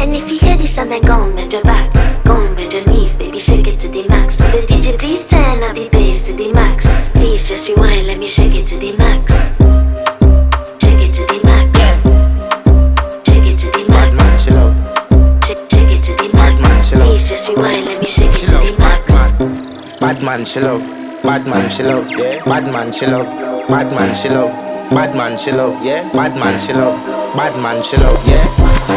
And if you hear this sound, then go on, bend your back. Go on, bend your knees, baby, shake it to the max. Will the DJ please turn up the bass to the max? Please just rewind, let me shake it to the max. Shake it to the max. Shake it to the max. Bad man, she love. Shake it to the max. Bad man, she love. Please just rewind, let me shake it She to love the max. bad man, she love. Bad man, she love. Yeah. Bad man, she love. Bad man, she love. Bad man, she love. Yeah. Bad man, she love. Bad man, she love. Yeah.